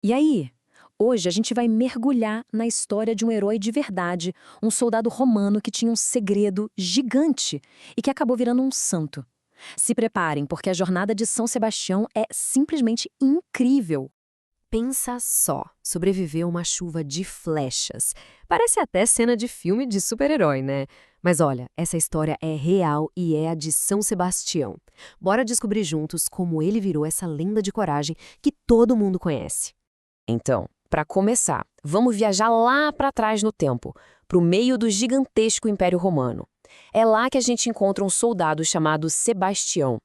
E aí? Hoje a gente vai mergulhar na história de um herói de verdade, um soldado romano que tinha um segredo gigante e que acabou virando um santo. Se preparem, porque a jornada de São Sebastião é simplesmente incrível. Pensa só, sobreviveu uma chuva de flechas. Parece até cena de filme de super-herói, né? Mas olha, essa história é real e é a de São Sebastião. Bora descobrir juntos como ele virou essa lenda de coragem que todo mundo conhece. Então, para começar, vamos viajar lá para trás no tempo, para o meio do gigantesco Império Romano. É lá que a gente encontra um soldado chamado Sebastião.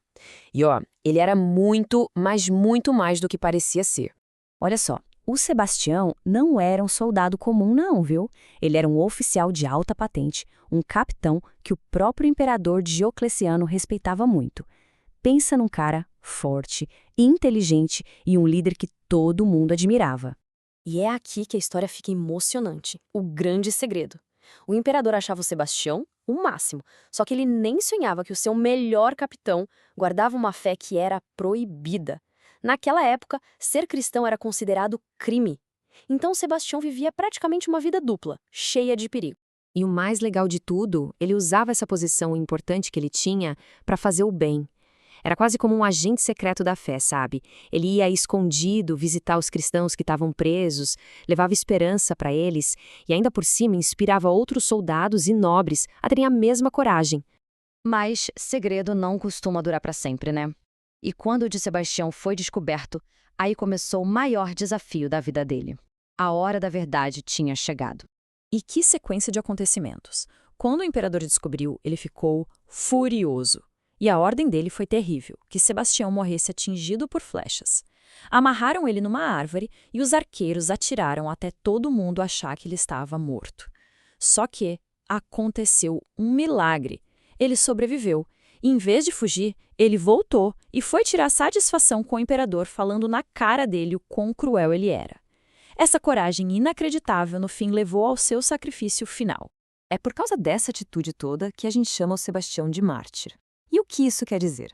E ó, ele era muito, mas muito mais do que parecia ser. Olha só, o Sebastião não era um soldado comum não, viu? Ele era um oficial de alta patente, um capitão que o próprio imperador Diocleciano respeitava muito. Pensa num cara forte, inteligente e um líder que todo mundo admirava. E é aqui que a história fica emocionante. O grande segredo. O imperador achava o Sebastião o máximo, só que ele nem sonhava que o seu melhor capitão guardava uma fé que era proibida. Naquela época, ser cristão era considerado crime. Então Sebastião vivia praticamente uma vida dupla, cheia de perigo. E o mais legal de tudo, ele usava essa posição importante que ele tinha para fazer o bem. Era quase como um agente secreto da fé, sabe? Ele ia escondido visitar os cristãos que estavam presos, levava esperança para eles e ainda por cima inspirava outros soldados e nobres a terem a mesma coragem. Mas segredo não costuma durar para sempre, né? E quando o de Sebastião foi descoberto, aí começou o maior desafio da vida dele. A hora da verdade tinha chegado. E que sequência de acontecimentos! Quando o imperador descobriu, ele ficou furioso. E a ordem dele foi terrível, que Sebastião morresse atingido por flechas. Amarraram ele numa árvore e os arqueiros atiraram até todo mundo achar que ele estava morto. Só que aconteceu um milagre. Ele sobreviveu. E, em vez de fugir, ele voltou e foi tirar satisfação com o imperador, falando na cara dele o quão cruel ele era. Essa coragem inacreditável, no fim, levou ao seu sacrifício final. É por causa dessa atitude toda que a gente chama o Sebastião de mártir. E o que isso quer dizer?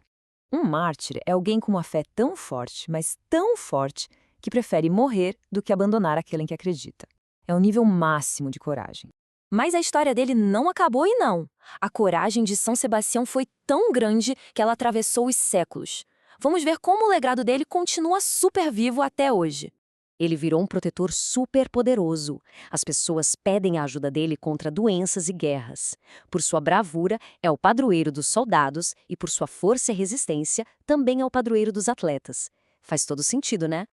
Um mártir é alguém com uma fé tão forte, mas tão forte, que prefere morrer do que abandonar aquele em que acredita. É o nível máximo de coragem. Mas a história dele não acabou e não. A coragem de São Sebastião foi tão grande que ela atravessou os séculos. Vamos ver como o legado dele continua super vivo até hoje. Ele virou um protetor super poderoso. As pessoas pedem a ajuda dele contra doenças e guerras. Por sua bravura, é o padroeiro dos soldados e por sua força e resistência, também é o padroeiro dos atletas. Faz todo sentido, né?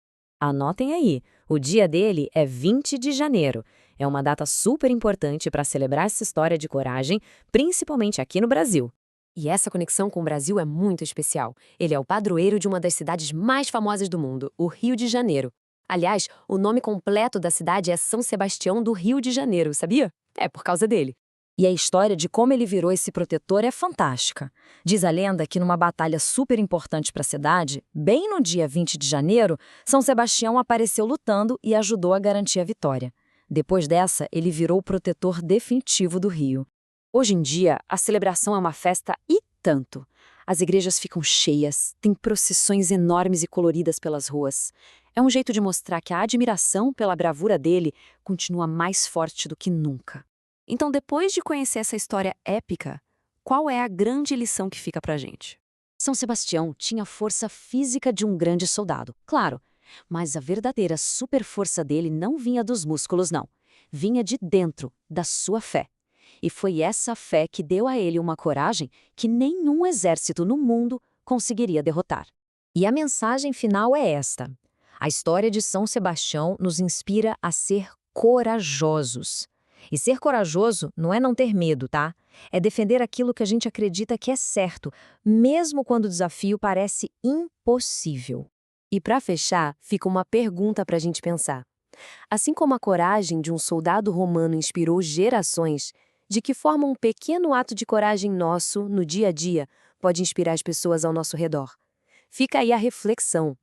Anotem aí, o dia dele é 20 de janeiro. É uma data super importante para celebrar essa história de coragem, principalmente aqui no Brasil. E essa conexão com o Brasil é muito especial. Ele é o padroeiro de uma das cidades mais famosas do mundo, o Rio de Janeiro. Aliás, o nome completo da cidade é São Sebastião do Rio de Janeiro, sabia? É por causa dele. E a história de como ele virou esse protetor é fantástica. Diz a lenda que numa batalha super importante para a cidade, bem no dia 20 de janeiro, São Sebastião apareceu lutando e ajudou a garantir a vitória. Depois dessa, ele virou o protetor definitivo do Rio. Hoje em dia, a celebração é uma festa e tanto. As igrejas ficam cheias, tem procissões enormes e coloridas pelas ruas. É um jeito de mostrar que a admiração pela bravura dele continua mais forte do que nunca. Então, depois de conhecer essa história épica, qual é a grande lição que fica pra gente? São Sebastião tinha a força física de um grande soldado, claro, mas a verdadeira superforça dele não vinha dos músculos, não. Vinha de dentro, da sua fé. E foi essa fé que deu a ele uma coragem que nenhum exército no mundo conseguiria derrotar. E a mensagem final é esta. A história de São Sebastião nos inspira a ser corajosos. E ser corajoso não é não ter medo, tá? É defender aquilo que a gente acredita que é certo, mesmo quando o desafio parece impossível. E para fechar, fica uma pergunta para a gente pensar. Assim como a coragem de um soldado romano inspirou gerações, de que forma um pequeno ato de coragem nosso, no dia a dia, pode inspirar as pessoas ao nosso redor? Fica aí a reflexão.